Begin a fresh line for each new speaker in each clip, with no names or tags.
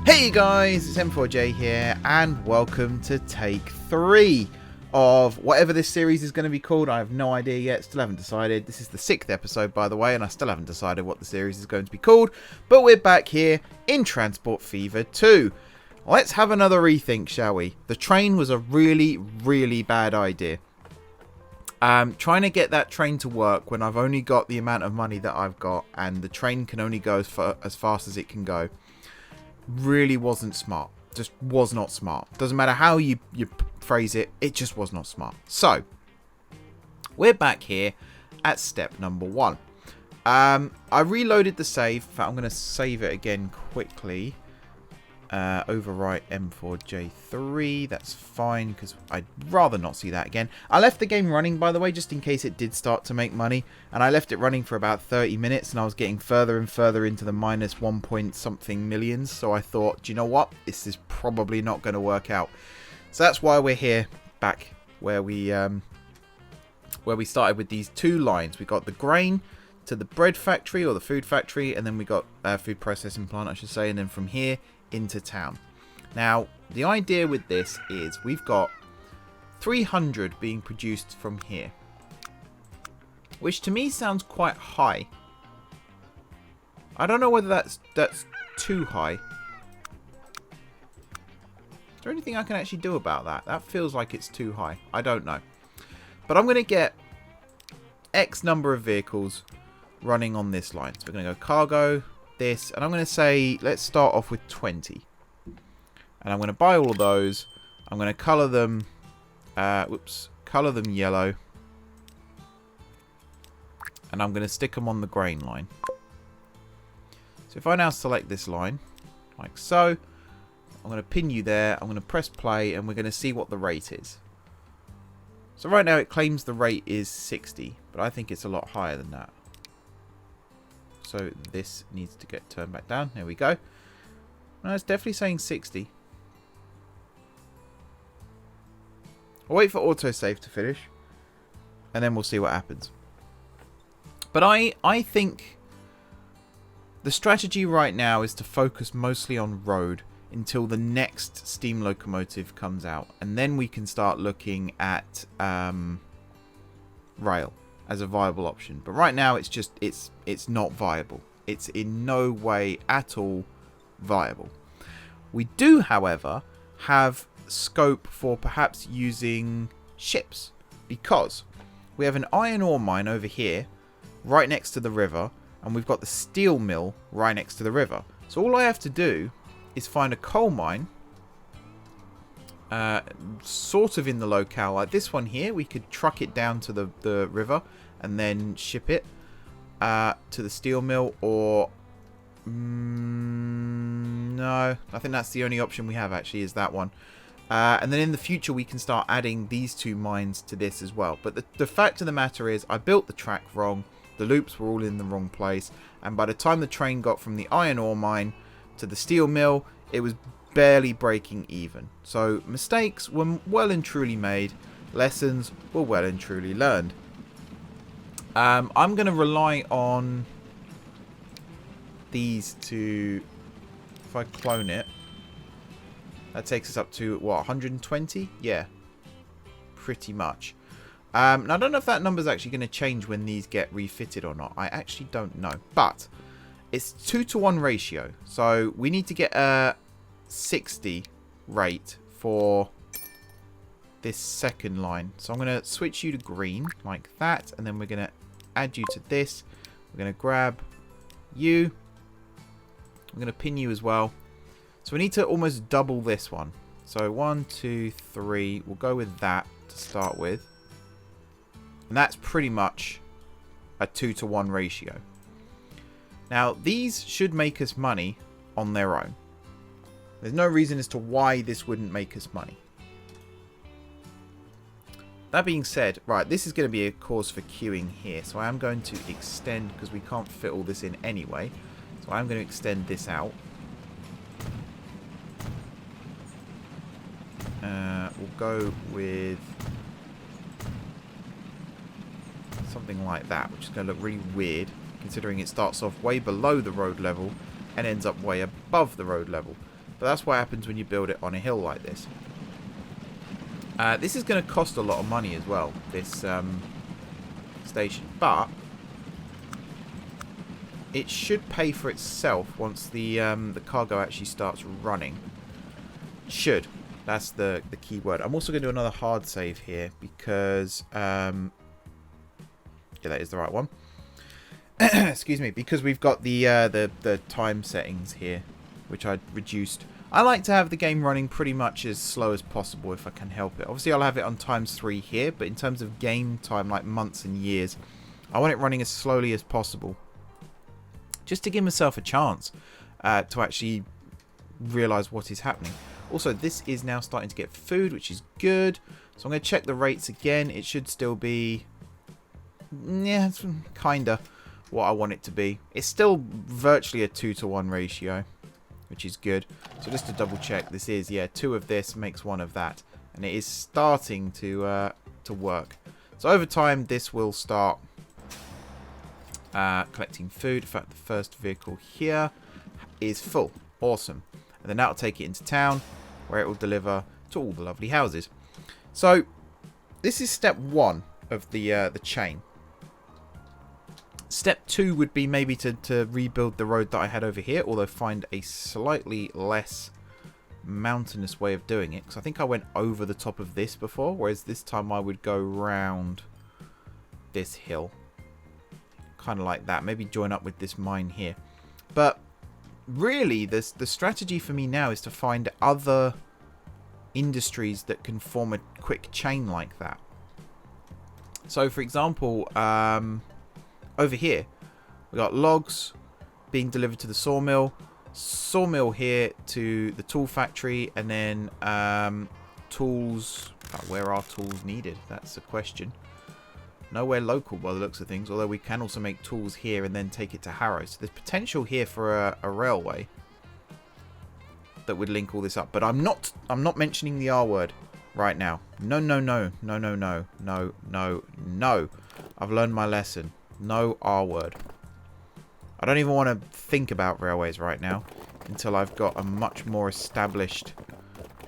Hey guys, it's M4J here, and welcome to take 3 of whatever this series is going to be called. I have no idea yet, still haven't decided. This is the 6th episode, by the way, and I still haven't decided what the series is going to be called. But we're back here in Transport Fever 2. Let's have another rethink, shall we? The train was a really, really bad idea. Trying to get that train to work when I've only got the amount of money that I've got, and the train can only go as fast as it can go, really wasn't smart. Just was not smart. Doesn't matter how you phrase it, it just was not smart. So we're back here at step number 1. I reloaded the save. In fact, I'm going to save it again quickly. Overwrite M4J3. That's fine, because I'd rather not see that again. I left the game running, by the way, just in case it did start to make money, and I left it running for about 30 minutes, and I was getting further and further into the minus 1 point something millions. So I thought, do you know what, this is probably not going to work out. So that's why we're here back where we started with these 2 lines. We got the grain to the bread factory, or the food factory, and then we got food processing plant, I should say, and then from here into town. Now, the idea with this is we've got 300 being produced from here, which to me sounds quite high. I don't know whether that's too high. Is there anything I can actually do about that? That feels like it's too high. I don't know. But I'm going to get X number of vehicles running on this line. So we're going to go cargo, this, and I'm going to say let's start off with 20, and I'm going to buy all of those. I'm going to color them color them yellow, and I'm going to stick them on the grain line. So if I now select this line like so, I'm going to pin you there, I'm going to press play, and we're going to see what the rate is. So right now it claims the rate is 60, but I think it's a lot higher than that. So this needs to get turned back down. There we go. No, it's definitely saying 60. I'll wait for autosave to finish, and then we'll see what happens. But I think the strategy right now is to focus mostly on road until the next steam locomotive comes out, and then we can start looking at rail as a viable option. But right now it's just it's not viable. It's in no way at all viable. We do, however, have scope for perhaps using ships, because we have an iron ore mine over here right next to the river, and we've got the steel mill right next to the river. So all I have to do is find a coal mine sort of in the locale, like this one here. We could truck it down to the river and then ship it to the steel mill, or no, I think that's the only option we have actually, is that one. And then in the future we can start adding these 2 mines to this as well. But the fact of the matter is, I built the track wrong, the loops were all in the wrong place, and by the time the train got from the iron ore mine to the steel mill, it was barely breaking even. So mistakes were well and truly made, lessons were well and truly learned. I'm going to rely on these to, if I clone it, that takes us up to what, 120? Yeah, pretty much. Now I don't know if that number's actually going to change when these get refitted or not. I actually don't know, but it's 2-to-1 ratio, so we need to get a 60 rate for this second line. So I'm going to switch you to green like that, and then we're going to add you to this. We're going to grab you. I'm going to pin you as well. So we need to almost double this one. So 1, 2, 3. We'll go with that to start with. And that's pretty much a 2-to-1 ratio. Now, these should make us money on their own. There's no reason as to why this wouldn't make us money. That being said, right, this is going to be a cause for queuing here. So I am going to extend, because we can't fit all this in anyway. So I'm going to extend this out. We'll go with something like that, which is going to look really weird, considering it starts off way below the road level and ends up way above the road level. But that's what happens when you build it on a hill like this. This is going to cost a lot of money as well, this station. But it should pay for itself once the cargo actually starts running. Should. That's the key word. I'm also going to do another hard save here because... yeah, that is the right one. Excuse me. Because we've got the time settings here, which I reduced. I like to have the game running pretty much as slow as possible if I can help it. Obviously, I'll have it on ×3 here, but in terms of game time, like months and years, I want it running as slowly as possible. Just to give myself a chance to actually realise what is happening. Also, this is now starting to get food, which is good. So I'm going to check the rates again. It should still be... yeah, it's kind of what I want it to be. It's still virtually a 2-to-1 ratio, which is good. So just to double check, this is, yeah, 2 of this makes 1 of that. And it is starting to work. So over time, this will start collecting food. In fact, the first vehicle here is full. Awesome. And then that'll take it into town, where it will deliver to all the lovely houses. So this is step 1 of the chain. Step 2 would be maybe to rebuild the road that I had over here, although find a slightly less mountainous way of doing it. Because I think I went over the top of this before, whereas this time I would go round this hill. Kind of like that. Maybe join up with this mine here. But really, the strategy for me now is to find other industries that can form a quick chain like that. So, for example, over here, we got logs being delivered to the sawmill here to the tool factory, and then tools. Where are tools needed? That's the question. Nowhere local by the looks of things, although we can also make tools here and then take it to Harrow. So there's potential here for a railway that would link all this up. But I'm not mentioning the R word right now. No, no, no, no, no, no, no, no, no. I've learned my lesson. No R word. I don't even want to think about railways right now until I've got a much more established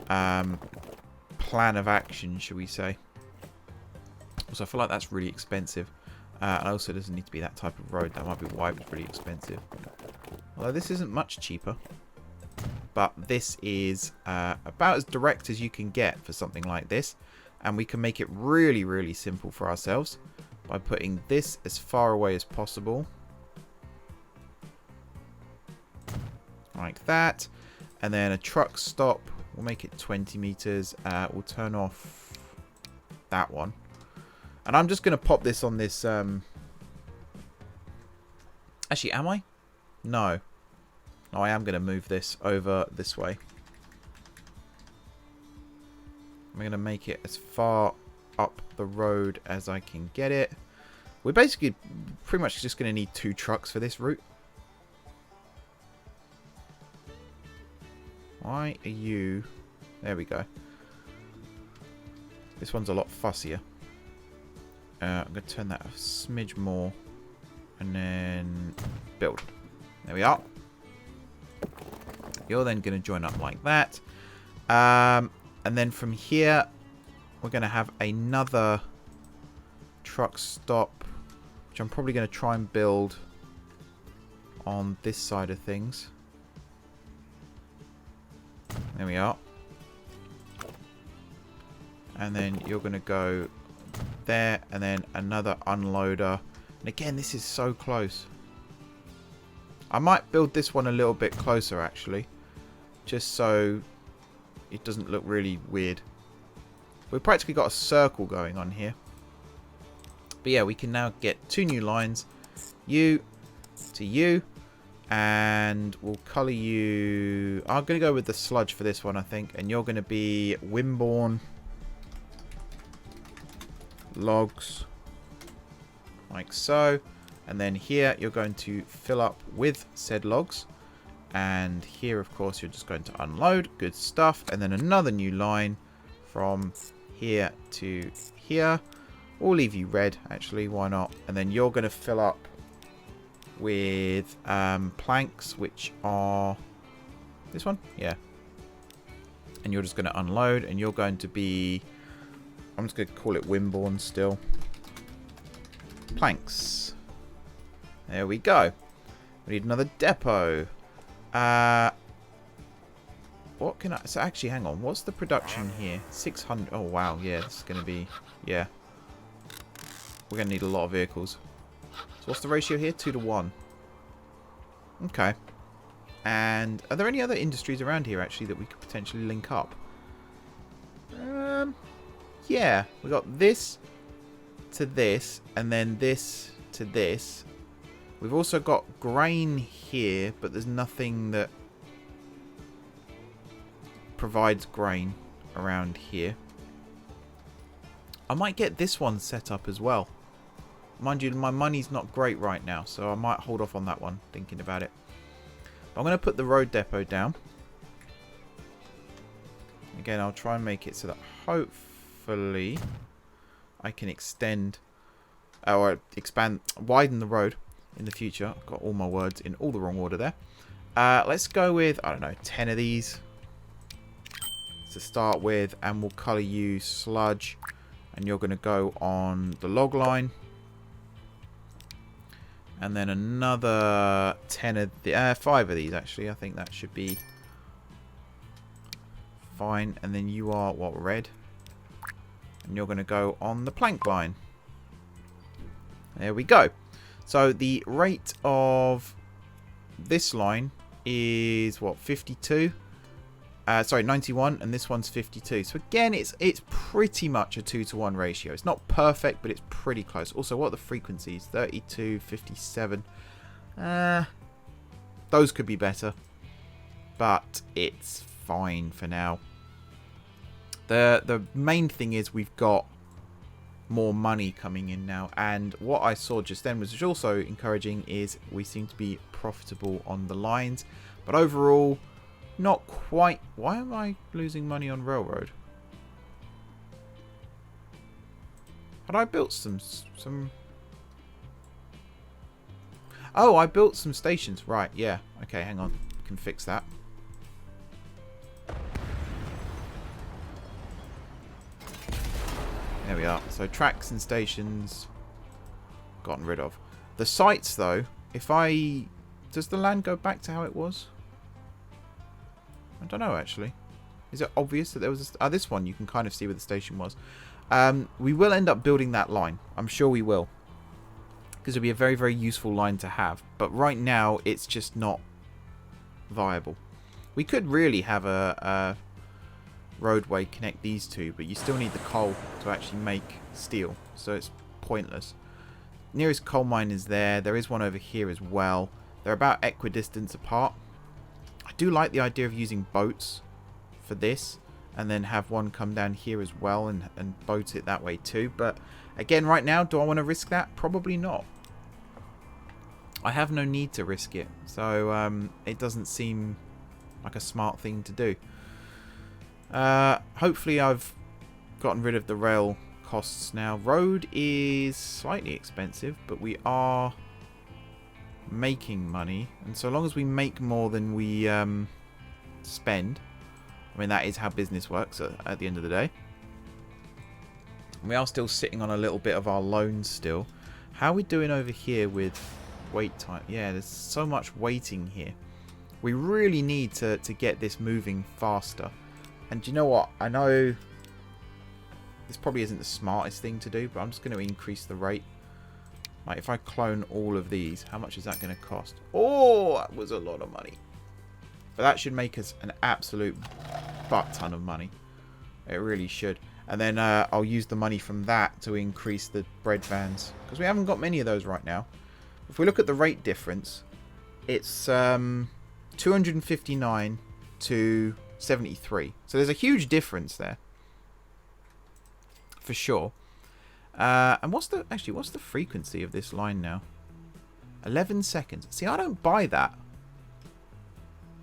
plan of action, shall we say. Also, I feel like that's really expensive. And also, it doesn't need to be that type of road. That might be why it's really expensive. Although this isn't much cheaper. But this is about as direct as you can get for something like this. And we can make it really, really simple for ourselves by putting this as far away as possible. Like that. And then a truck stop. We'll make it 20 meters. We'll turn off that one. And I'm just going to pop this on this... Actually, am I? No. No, I am going to move this over this way. I'm going to make it as far up the road as I can get it. We're basically pretty much just going to need 2 trucks for this route. Why are you... There we go. This one's a lot fussier. I'm going to turn that a smidge more. And then build. There we are. You're then going to join up like that. And then from here, we're going to have another truck stop, which I'm probably going to try and build on this side of things. There we are. And then you're going to go there, and then another unloader. And again, this is so close. I might build this one a little bit closer, actually, just so it doesn't look really weird. We've practically got a circle going on here. But yeah, we can now get 2 new lines. You to you. And we'll colour you... I'm going to go with the sludge for this one, I think. And you're going to be Wimborne. Logs. Like so. And then here, you're going to fill up with said logs. And here, of course, you're just going to unload. Good stuff. And then another new line from here to here. We'll leave you red, actually. Why not? And then you're going to fill up with planks, which are... This one? Yeah. And you're just going to unload, and you're going to be... I'm just going to call it Wimborne still. Planks. There we go. We need another depot. What can I... So actually, hang on. What's the production here? 600. Oh, wow. Yeah, this is going to be... Yeah. We're going to need a lot of vehicles. So what's the ratio here? 2 to 1. Okay. And are there any other industries around here, actually, that we could potentially link up? Yeah. We got this to this, and then this to this. We've also got grain here, but there's nothing that provides grain around here. I might get this one set up as well. Mind you, my money's not great right now, so I might hold off on that one, thinking about it. But I'm going to put the road depot down. Again, I'll try and make it so that hopefully I can extend or expand, widen the road in the future. I've got all my words in all the wrong order there. Let's go with, I don't know, 10 of these to start with, and we'll colour you sludge, and you're going to go on the log line. And then another 10 of the 5 of these, actually. I think that should be fine. And then you are, what, red? And you're going to go on the plank line. There we go. So the rate of this line is, what, 52? Sorry, 91, and this one's 52. So again, it's pretty much a 2 to 1 ratio. It's not perfect, but it's pretty close. Also, what are the frequencies? 32, 57. Those could be better, but it's fine for now. The main thing is we've got more money coming in now, and what I saw just then was also encouraging is we seem to be profitable on the lines, but overall not quite. Why am I losing money on railroad? Had I built some oh, I built some stations, right? Yeah, okay, hang on, we can fix that. There we are. So tracks and stations gotten rid of. The sites, though, if I... Does the land go back to how it was? I don't know, actually. Is it obvious that there was... this one, you can kind of see where the station was. We will end up building that line. I'm sure we will. Because it'll be a very, very useful line to have. But right now, it's just not viable. We could really have a roadway connect these two, but you still need the coal to actually make steel, so it's pointless. Nearest coal mine is there. There is one over here as well. They're about equidistant apart. I do like the idea of using boats for this, and then have one come down here as well and boat it that way too. But again, right now, do I want to risk that? Probably not. I have no need to risk it, so it doesn't seem like a smart thing to do. Hopefully I've gotten rid of the rail costs now. Road is slightly expensive, but we are making money, and so long as we make more than we spend, I mean, that is how business works at the end of the day. We are still sitting on a little bit of our loans still. How are we doing over here with wait time? Yeah, there's so much waiting here. We really need to get this moving faster. And do you know what? I know this probably isn't the smartest thing to do, but I'm just going to increase the rate. Like, if I clone all of these, how much is that going to cost? Oh, that was a lot of money. But that should make us an absolute butt ton of money. It really should. And then I'll use the money from that to increase the bread vans, because we haven't got many of those right now. If we look at the rate difference, it's 259 to 73. So there's a huge difference there, for sure. And what's the frequency of this line now? 11 seconds. See, I don't buy that.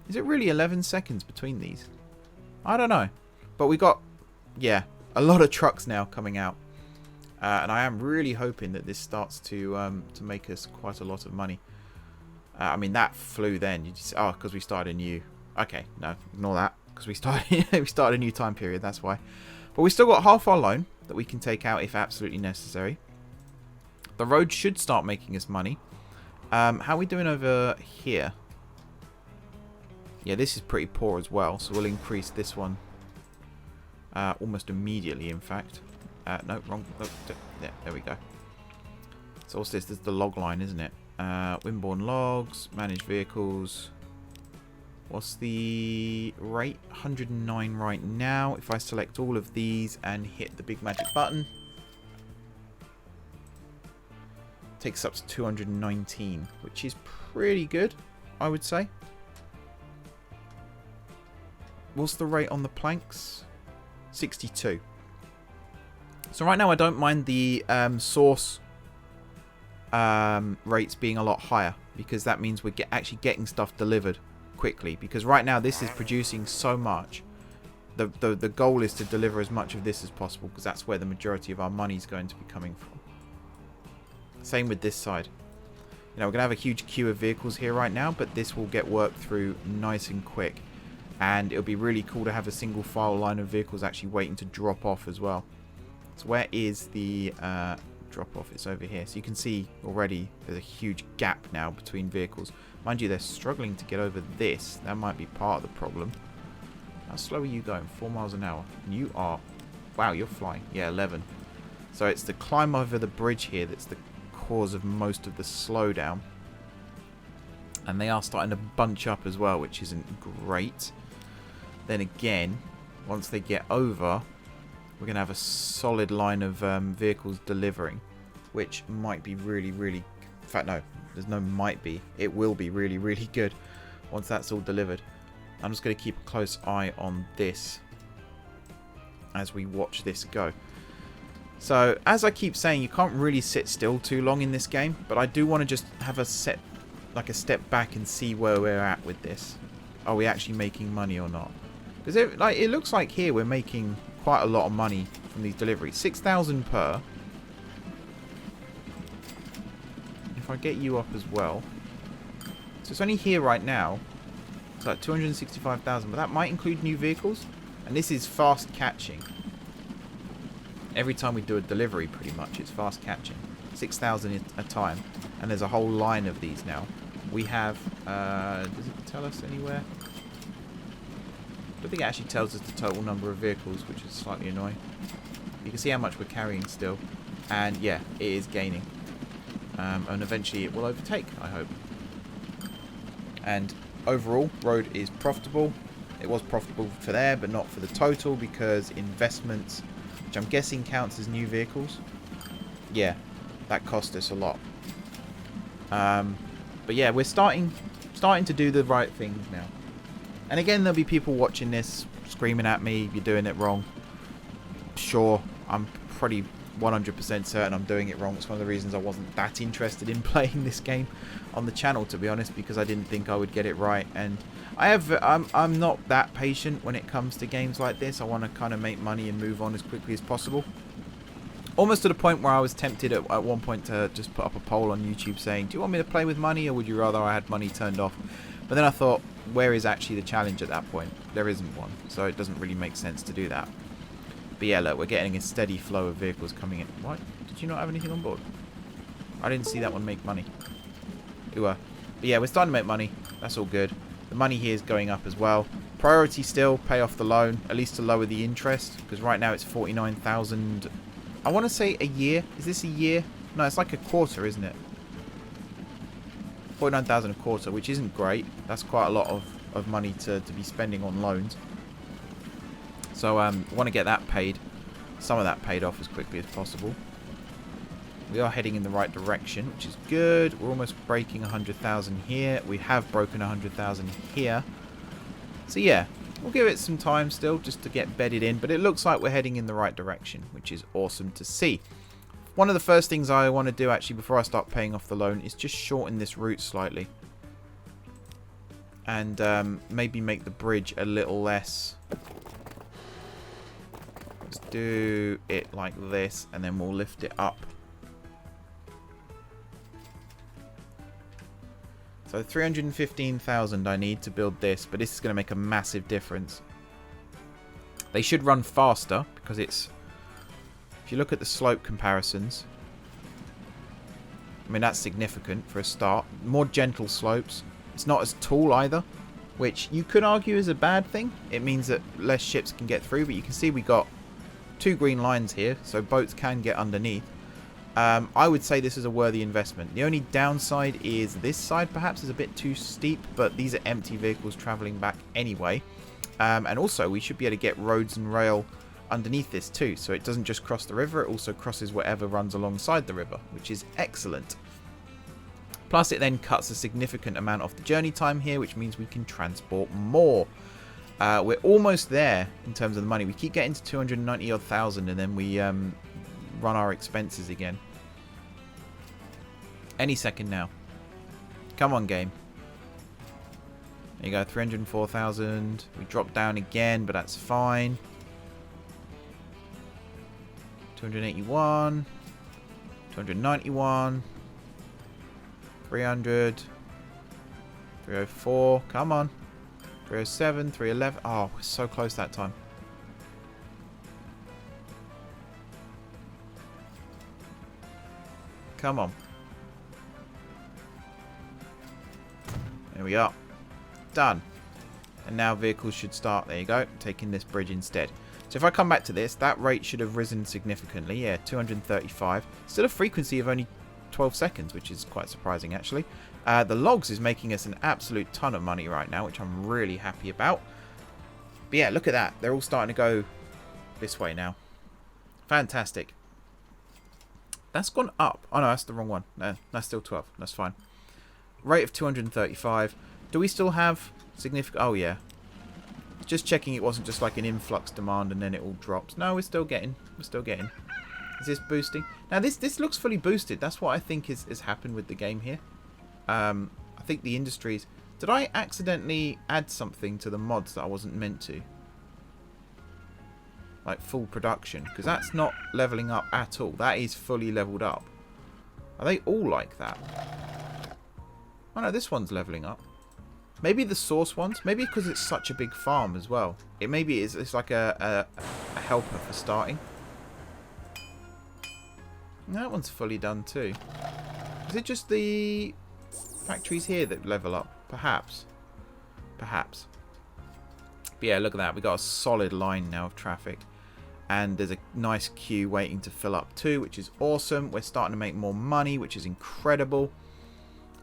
Is it really 11 seconds between these? I don't know. But we got, yeah, a lot of trucks now coming out. And I am really hoping that this starts to make us quite a lot of money. I mean, that flew then. You just, oh, because we started new. Okay, no, ignore that. because we started we started a new time period. That's why. But we still got half our loan that we can take out if absolutely necessary. The road should start making us money. How are we doing over here? Yeah, this is pretty poor as well, so we'll increase this one almost immediately, in fact. No, wrong. Oh, yeah, there we go. So what's this? This is the log line, isn't it? Windborne logs, manage vehicles. What's the rate? 109 right now. If I select all of these and hit the big magic button, takes up to 219, which is pretty good, I would say. What's the rate on the planks? 62. So right now I don't mind the source rates being a lot higher, because that means we're actually getting stuff delivered quickly, because right now this is producing so much. The goal is to deliver as much of this as possible, because that's where the majority of our money is going to be coming from. Same with this side. You know, we're going to have a huge queue of vehicles here right now, but this will get worked through nice and quick. And it'll be really cool to have a single file line of vehicles actually waiting to drop off as well. So where is the drop off? It's over here. So you can see already there's a huge gap now between vehicles. Mind you, they're struggling to get over this. That might be part of the problem. How slow are you going? 4 miles an hour. And you are... Wow, you're flying. Yeah, 11. So it's the climb over the bridge here that's the cause of most of the slowdown. And they are starting to bunch up as well, which isn't great. Then again, once they get over, we're going to have a solid line of vehicles delivering, which might be really, really... In fact, no, there's no might be. It will be really, really good once that's all delivered. I'm just going to keep a close eye on this as we watch this go. So, as I keep saying, you can't really sit still too long in this game, but I do want to just have a step back and see where we're at with this. Are we actually making money or not? Because it looks like here we're making quite a lot of money from these deliveries. 6,000 per. If I get you up as well. So it's only here right now. It's like 265,000, but that might include new vehicles. And this is fast catching. Every time we do a delivery, pretty much, it's fast catching. 6,000 a time. And there's a whole line of these now. We have... does it tell us anywhere? I don't think it actually tells us the total number of vehicles, which is slightly annoying. You can see how much we're carrying still. And yeah, it is gaining. And eventually it will overtake, I hope. And overall, road is profitable. It was profitable for there, but not for the total, because investments, which I'm guessing counts as new vehicles. Yeah, that cost us a lot. But yeah, we're starting to do the right things now. And again, there'll be people watching this screaming at me, you're doing it wrong. Sure, I'm pretty 100% certain I'm doing it wrong. It's one of the reasons I wasn't that interested in playing this game on the channel, to be honest, because I didn't think I would get it right. And I'm not that patient when it comes to games like this. I want to kind of make money and move on as quickly as possible. Almost to the point where I was tempted at one point to just put up a poll on YouTube saying, do you want me to play with money, or would you rather I had money turned off? But then I thought, where is actually the challenge at that point? There isn't one, so it doesn't really make sense to do that. But yeah, look, we're getting a steady flow of vehicles coming in. What? Did you not have anything on board? I didn't see that one make money. But yeah, we're starting to make money. That's all good. The money here is going up as well. Priority still, pay off the loan, at least to lower the interest, because right now it's 49,000. I want to say a year. Is this a year? No, it's like a quarter, isn't it? 49,000 a quarter, which isn't great. That's quite a lot of money to be spending on loans. So I want to get that paid, some of that paid off as quickly as possible. We are heading in the right direction, which is good. We're almost breaking 100,000 here. We have broken 100,000 here. So yeah, we'll give it some time still just to get bedded in, but it looks like we're heading in the right direction, which is awesome to see. One of the first things I want to do actually before I start paying off the loan is just shorten this route slightly. And maybe make the bridge a little less. Let's do it like this, and then we'll lift it up. So 315,000 I need to build this, but this is going to make a massive difference. They should run faster because it's... If you look at the slope comparisons, I mean, that's significant for a start. More gentle slopes. It's not as tall either, which you could argue is a bad thing. It means that less ships can get through, but you can see we got 2 green lines here, so boats can get underneath. I would say this is a worthy investment. The only downside is this side perhaps is a bit too steep, but these are empty vehicles travelling back anyway. And also, we should be able to get roads and rail underneath this too, so it doesn't just cross the river, it also crosses whatever runs alongside the river, which is excellent. Plus, it then cuts a significant amount off the journey time here, which means we can transport more. We're almost there in terms of the money. We keep getting to 290 odd thousand, and then we run our expenses again. Any second now. Come on, game. There you go, 304,000. We drop down again, but that's fine. 281. 291. 300. 304. Come on. 307. 311. Oh, we're so close that time. Come on. There we are. Done. And now vehicles should start, there you go, taking this bridge instead. So if I come back to this, that rate should have risen significantly. Yeah, 235. Still a frequency of only 12 seconds, which is quite surprising actually. The logs is making us an absolute ton of money right now, which I'm really happy about. But yeah, look at that. They're all starting to go this way now. Fantastic. That's gone up. Oh no, that's the wrong one. No, that's still 12. That's fine. Rate of 235. Do we still have significant... Oh yeah. Just checking it wasn't just like an influx demand and then it all drops. No, we're still getting. We're still getting. Is this boosting? Now this looks fully boosted. That's what I think has happened with the game here. I think the industries... Did I accidentally add something to the mods that I wasn't meant to? Like full production, because that's not leveling up at all. That is fully leveled up. Are they all like that? Oh no, this one's leveling up. Maybe the source ones. Maybe because it's such a big farm as well. It maybe is. It's like a helper for starting. And that one's fully done too. Is it just the factories here that level up? Perhaps. Perhaps. But yeah, look at that. We got a solid line now of traffic. And there's a nice queue waiting to fill up too, which is awesome. We're starting to make more money, which is incredible.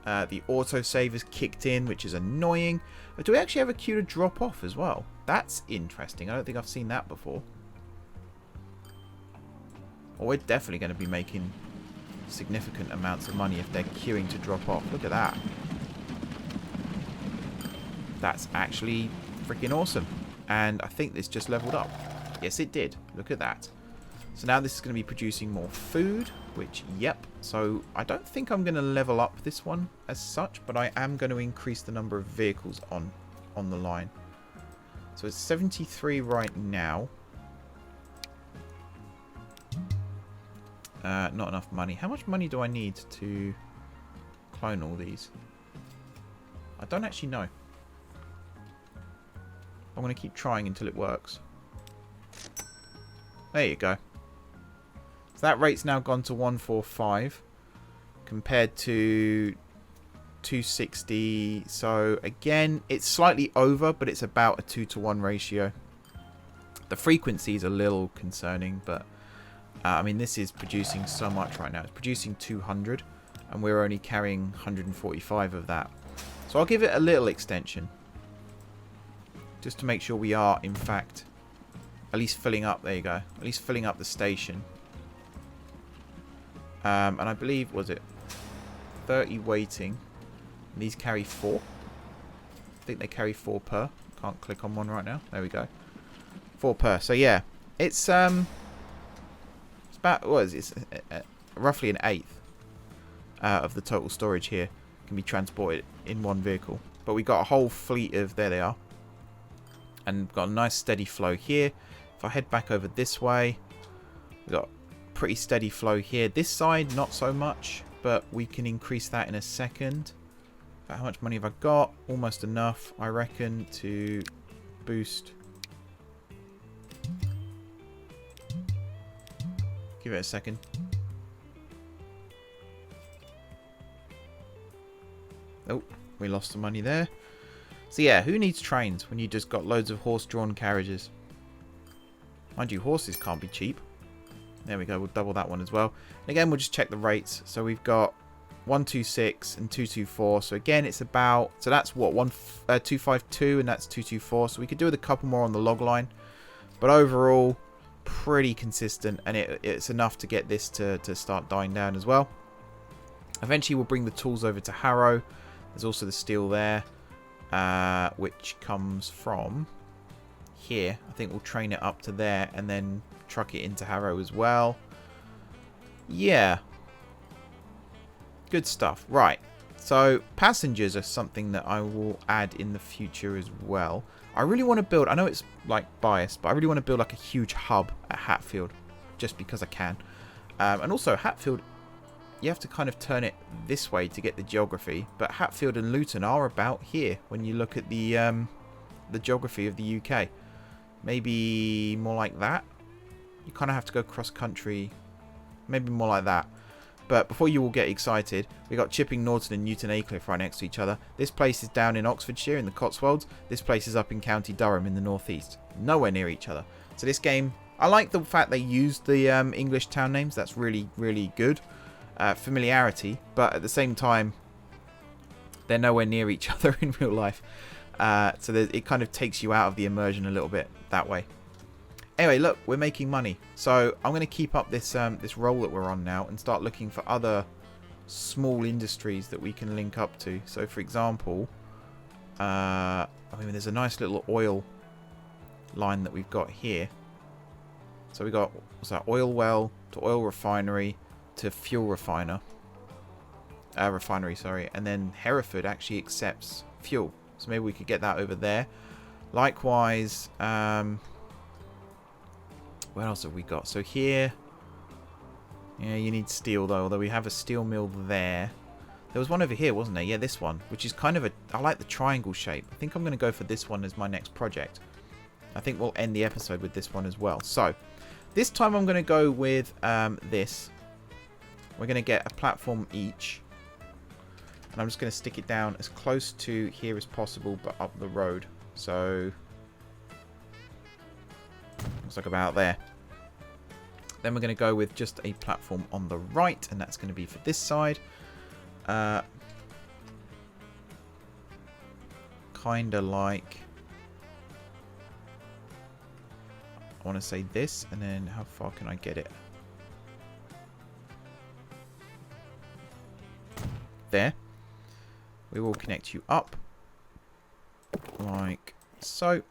The autosave has kicked in, which is annoying. But do we actually have a queue to drop off as well? That's interesting. I don't think I've seen that before. Well, we're definitely going to be making significant amounts of money if they're queuing to drop off. Look at that. That's actually freaking awesome. And I think this just leveled up. Yes, it did. Look at that. So now this is going to be producing more food, which, yep. So I don't think I'm going to level up this one as such, but I am going to increase the number of vehicles on the line. So it's 73 right now. Not enough money. How much money do I need to clone all these? I don't actually know. I'm going to keep trying until it works. There you go. So that rate's now gone to 145 compared to 260. So again, it's slightly over, but it's about a 2-to-1 ratio. The frequency is a little concerning, but I mean, this is producing so much right now. It's producing 200, and we're only carrying 145 of that. So I'll give it a little extension, just to make sure we are, in fact, at least filling up. There you go. At least filling up the station. And I believe, was it 30 waiting? And these carry 4. I think they carry 4 per. Can't click on one right now. There we go. 4 per. So yeah, it's about, what is it? It's roughly an eighth of the total storage here can be transported in one vehicle. But we got a whole fleet of, there they are. And got a nice steady flow here. If I head back over this way, we've got pretty steady flow here. This side, not so much, but we can increase that in a second. How much money have I got? Almost enough, I reckon, to boost Give it a second. Oh, we lost some money there. So yeah, who needs trains when you just got loads of horse-drawn carriages? Mind you, horses can't be cheap. There we go, we'll double that one as well. And again, we'll just check the rates. So we've got 126 and 224. So again, it's about... So that's what, 252 and that's 224. So we could do with a couple more on the log line. But overall, pretty consistent. And it's enough to get this to start dying down as well. Eventually, we'll bring the tools over to Harrow. There's also the steel there, which comes from here. I think we'll train it up to there and then truck it into Harrow as well. Yeah. Good stuff. Right. So passengers are something that I will add in the future as well. I really want to build, I know it's like biased, but I really want to build like a huge hub at Hatfield just because I can. And also Hatfield, you have to kind of turn it this way to get the geography, but Hatfield and Luton are about here when you look at the geography of the UK. Maybe more like that. You kind of have to go cross country, maybe more like that. But before you all get excited, we got Chipping Norton and Newton Aycliffe right next to each other. This place is down in Oxfordshire in the Cotswolds. This place is up in County Durham in the northeast. Nowhere near each other. So this game, I like the fact they used the English town names. That's really, really good. Familiarity, but at the same time, they're nowhere near each other in real life. So it kind of takes you out of the immersion a little bit that way. Anyway, look, we're making money. So I'm going to keep up this this roll that we're on now and start looking for other small industries that we can link up to. So, for example, I mean, there's a nice little oil line that we've got here. So we got, what's that, oil well to oil refinery to fuel refinery, sorry, and then Hereford actually accepts fuel, so maybe we could get that over there. Likewise, what else have we got? So here, yeah, you need steel though, although we have a steel mill there. There was one over here, wasn't there? Yeah, this one, which is kind of a, I like the triangle shape. I think I'm going to go for this one as my next project. I think we'll end the episode with this one as well. So this time I'm going to go with this. We're going to get a platform each. And I'm just going to stick it down as close to here as possible, but up the road. So, looks like about there. Then we're going to go with just a platform on the right, and that's going to be for this side. Kind of like, I want to say this, and then how far can I get it? There. We will connect you up like so,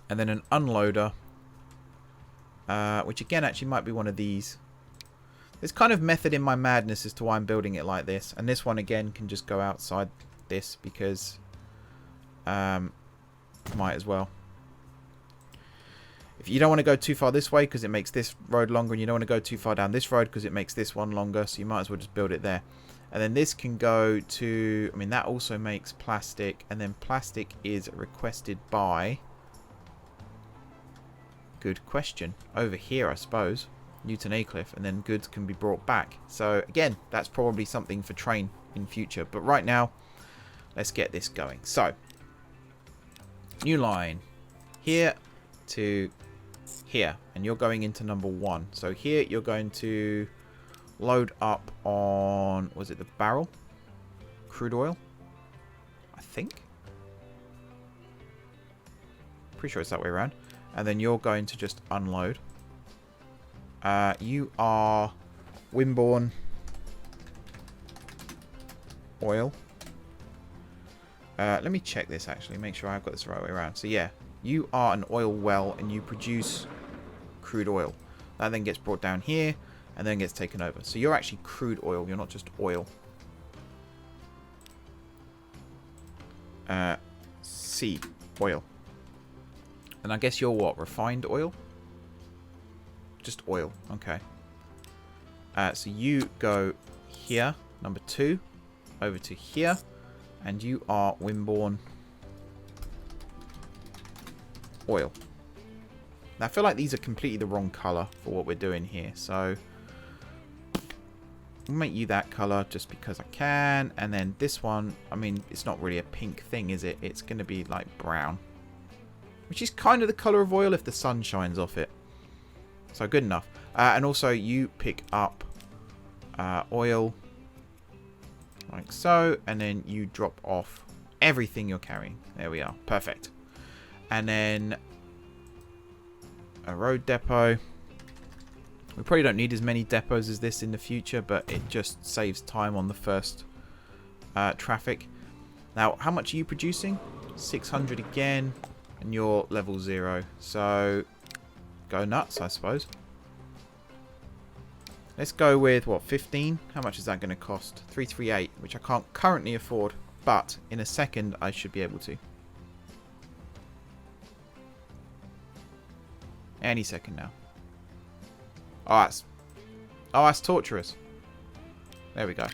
and then an unloader, which again actually might be one of these. There's kind of method in my madness as to why I'm building it like this, and this one again can just go outside this because might as well. If you don't want to go too far this way because it makes this road longer, and you don't want to go too far down this road because it makes this one longer, so you might as well just build it there. And then this can go to, I mean, that also makes plastic, and then plastic is requested by, good question, over here I suppose, Newton Aycliffe, and then goods can be brought back. So again, that's probably something for train in future, but right now let's get this going. So new line here to here, and you're going into number 1. So here you're going to load up on, was it the barrel? Crude oil? I think. Pretty sure it's that way around. And then you're going to just unload. You are Wimborne oil. Let me check this actually, make sure I've got this the right way around. So yeah, you are an oil well and you produce crude oil. That then gets brought down here and then gets taken over. So you're actually crude oil, you're not just oil. C, oil. And I guess you're what? Refined oil? Just oil, okay. So you go here, number 2, over to here, and you are Wimborne oil. Now, I feel like these are completely the wrong colour for what we're doing here. So, I'll make you that colour just because I can. And then this one, I mean, it's not really a pink thing, is it? It's going to be like brown. Which is kind of the colour of oil if the sun shines off it. So, good enough. And also, you pick up oil. Like so. And then you drop off everything you're carrying. There we are. Perfect. And then a road depot. We probably don't need as many depots as this in the future, but it just saves time on the first traffic. Now, how much are you producing? 600 again, and you're level 0. So, go nuts, I suppose. Let's go with, what, 15? How much is that going to cost? 338, which I can't currently afford, but in a second I should be able to. Any second now. Oh, that's torturous. There we go.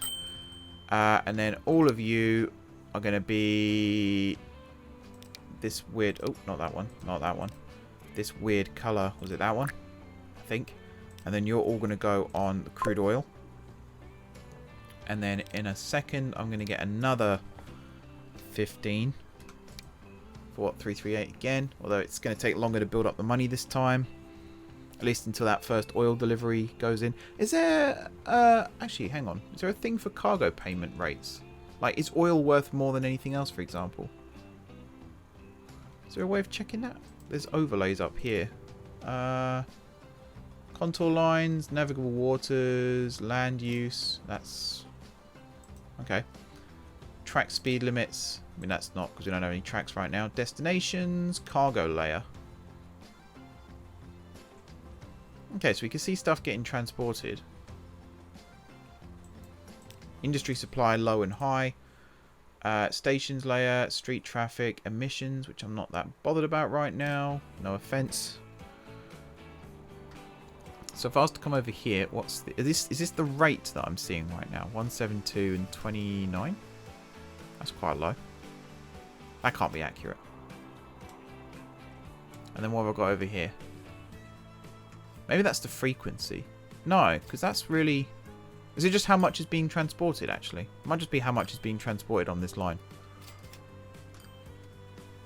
And then all of you are going to be this weird... Oh, not that one. Not that one. This weird colour. Was it that one? I think. And then you're all going to go on the crude oil. And then in a second, I'm going to get another 15. For what? 338 again. Although it's going to take longer to build up the money this time. At least until that first oil delivery goes in. Is there... actually, hang on. Is there a thing for cargo payment rates? Like, is oil worth more than anything else, for example? Is there a way of checking that? There's overlays up here. Contour lines, navigable waters, land use. That's... okay. Track speed limits. I mean, that's not because we don't have any tracks right now. Destinations, cargo layer. Okay, so we can see stuff getting transported. Industry supply, low and high. Stations layer, street traffic, emissions, which I'm not that bothered about right now. No offense. So if I was to come over here, what's the... Is this the rate that I'm seeing right now? 172 and 29? That's quite low. That can't be accurate. And then what have I got over here? Maybe that's the frequency. No, because that's really... Is it just how much is being transported, actually? It might just be how much is being transported on this line.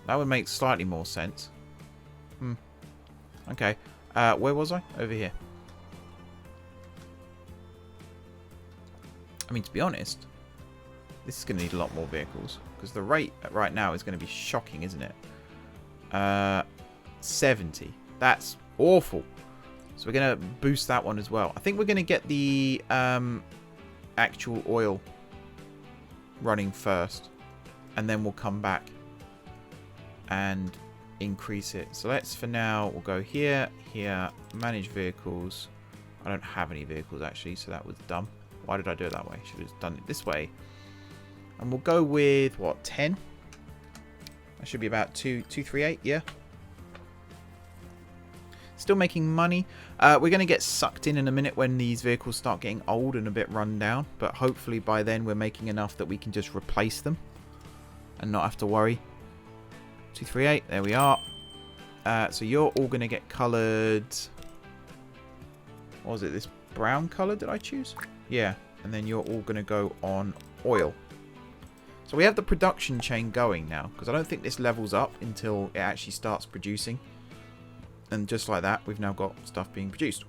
That would make slightly more sense. Okay. Where was I? Over here. I mean, to be honest, this is going to need a lot more vehicles. Because the rate right now is going to be shocking, isn't it? 70. That's awful. So we're going to boost that one as well. I think we're going to get the actual oil running first. And then we'll come back and increase it. So let's, for now, we'll go here, here, manage vehicles. I don't have any vehicles, actually, so that was dumb. Why did I do it that way? Should have done it this way. And we'll go with, what, 10? That should be about 238, yeah. Still making money. We're going to get sucked in a minute when these vehicles start getting old and a bit run down. But hopefully by then we're making enough that we can just replace them. And not have to worry. 238, there we are. So you're all going to get coloured... What was it? This brown colour did I choose? Yeah. And then you're all going to go on oil. So we have the production chain going now. Because I don't think this levels up until it actually starts producing. And just like that, we've now got stuff being produced.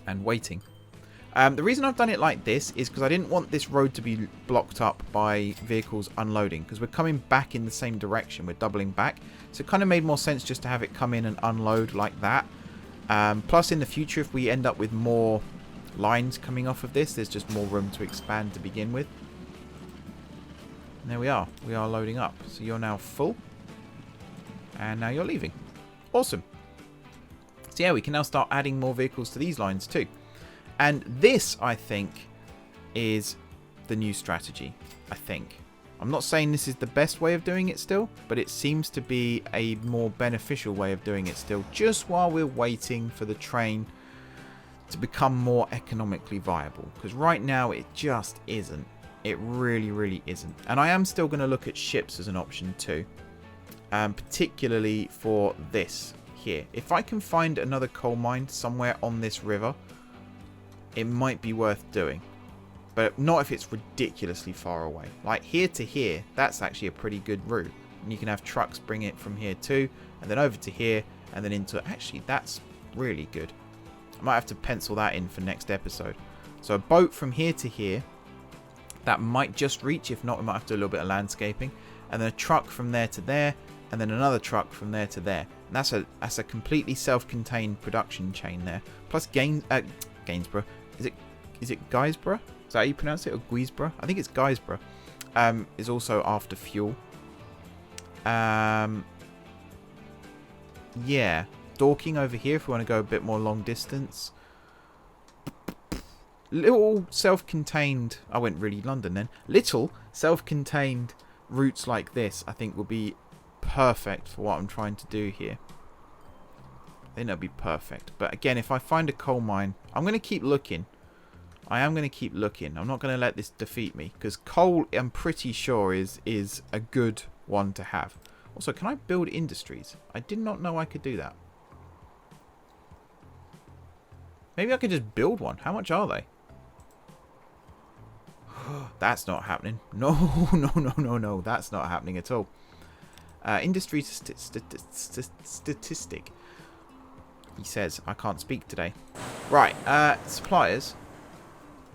And waiting. The reason I've done it like this is because I didn't want this road to be blocked up by vehicles unloading. Because we're coming back in the same direction. We're doubling back. So it kind of made more sense just to have it come in and unload like that. Plus in the future, if we end up with more lines coming off of this, there's just more room to expand to begin with. And there we are. We are loading up. So you're now full. And now you're leaving. Awesome. So yeah, we can now start adding more vehicles to these lines too. And this, I think, is the new strategy, I think. I'm not saying this is the best way of doing it still, but it seems to be a more beneficial way of doing it still, just while we're waiting for the train to become more economically viable. Because right now it just isn't. It really, really isn't. And I am still going to look at ships as an option too. Particularly for this here. If I can find another coal mine somewhere on this river, it might be worth doing. But not if it's ridiculously far away. Like here to here, that's actually a pretty good route. And you can have trucks bring it from here too, and then over to here, and then into... Actually, that's really good. I might have to pencil that in for next episode. So a boat from here to here, that might just reach. If not, we might have to do a little bit of landscaping. And then a truck from there to there, and then another truck from there to there. And that's a completely self-contained production chain there. Plus Gainsborough. Is it Guisborough? Is that how you pronounce it? Or Guisborough? I think it's Guisborough. Is also after fuel. Yeah. Dorking over here if we want to go a bit more long distance. Little self-contained... I went really London then. Little self-contained routes like this, I think, will be perfect for what I'm trying to do here. I think that'll be perfect. But again, if I find a coal mine, I'm going to keep looking. I am going to keep looking. I'm not going to let this defeat me. Because coal, I'm pretty sure, is a good one to have. Also, can I build industries? I did not know I could do that. Maybe I could just build one. How much are they? That's not happening. No. That's not happening at all. Industry statistic. He says, I can't speak today. Right, suppliers.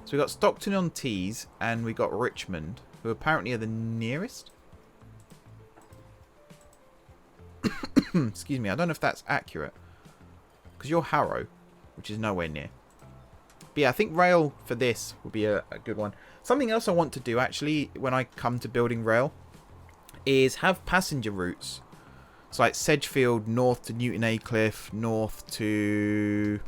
So we got Stockton-on-Tees and we got Richmond, who apparently are the nearest. Excuse me, I don't know if that's accurate. Because you're Harrow, which is nowhere near. But yeah, I think rail for this would be a good one. Something else I want to do, actually, when I come to building rail, is have passenger routes. So like Sedgefield, north to Newton Aycliffe, north to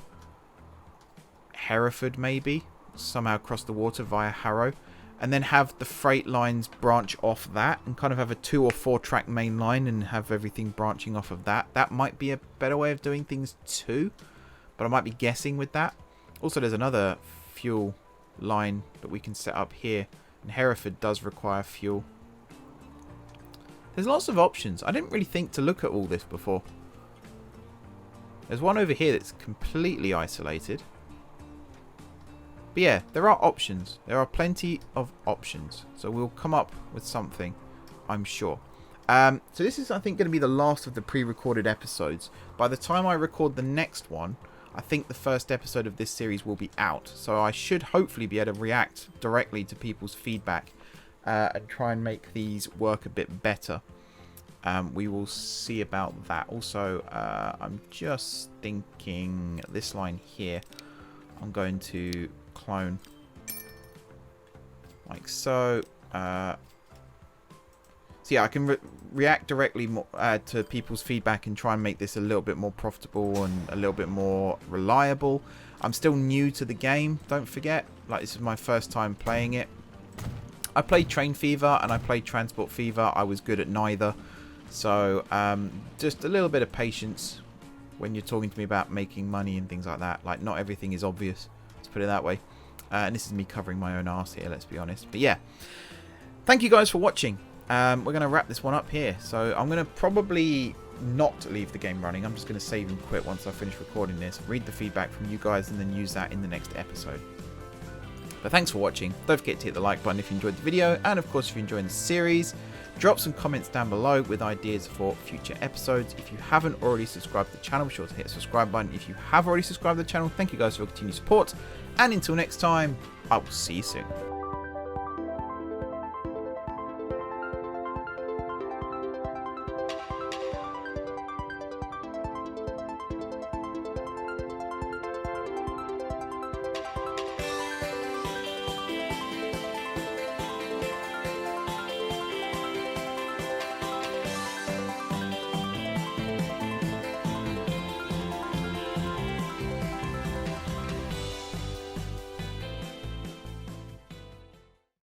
Hereford, maybe. Somehow cross the water via Harrow. And then have the freight lines branch off that and kind of have a 2 or 4 track main line and have everything branching off of that. That might be a better way of doing things too. But I might be guessing with that. Also, there's another fuel line that we can set up here. And Hereford does require fuel. There's lots of options. I didn't really think to look at all this before. There's one over here that's completely isolated. But yeah, there are options. There are plenty of options. So we'll come up with something, I'm sure. So this is, I think, going to be the last of the pre-recorded episodes. By the time I record the next one, I think the first episode of this series will be out. So I should hopefully be able to react directly to people's feedback and try and make these work a bit better. We will see about that. Also, I'm just thinking this line here, I'm going to clone like so. So yeah, I can react directly to people's feedback and try and make this a little bit more profitable and a little bit more reliable. I'm still new to the game, don't forget. Like, this is my first time playing it. I played Train Fever and I played Transport Fever. I was good at neither. So just a little bit of patience when you're talking to me about making money and things like that. Like, not everything is obvious, let's put it that way. And this is me covering my own arse here, let's be honest. But yeah, thank you guys for watching. We're going to wrap this one up here. So I'm going to probably not leave the game running. I'm just going to save and quit once I finish recording this, read the feedback from you guys, and then use that in the next episode. But thanks for watching. Don't forget to hit the like button if you enjoyed the video, and of course if you're enjoying the series, drop some comments down below with ideas for future episodes. If you haven't already subscribed to the channel, be sure to hit the subscribe button. If you have already subscribed to the channel, thank you guys for your continued support, and until next time, I will see you soon.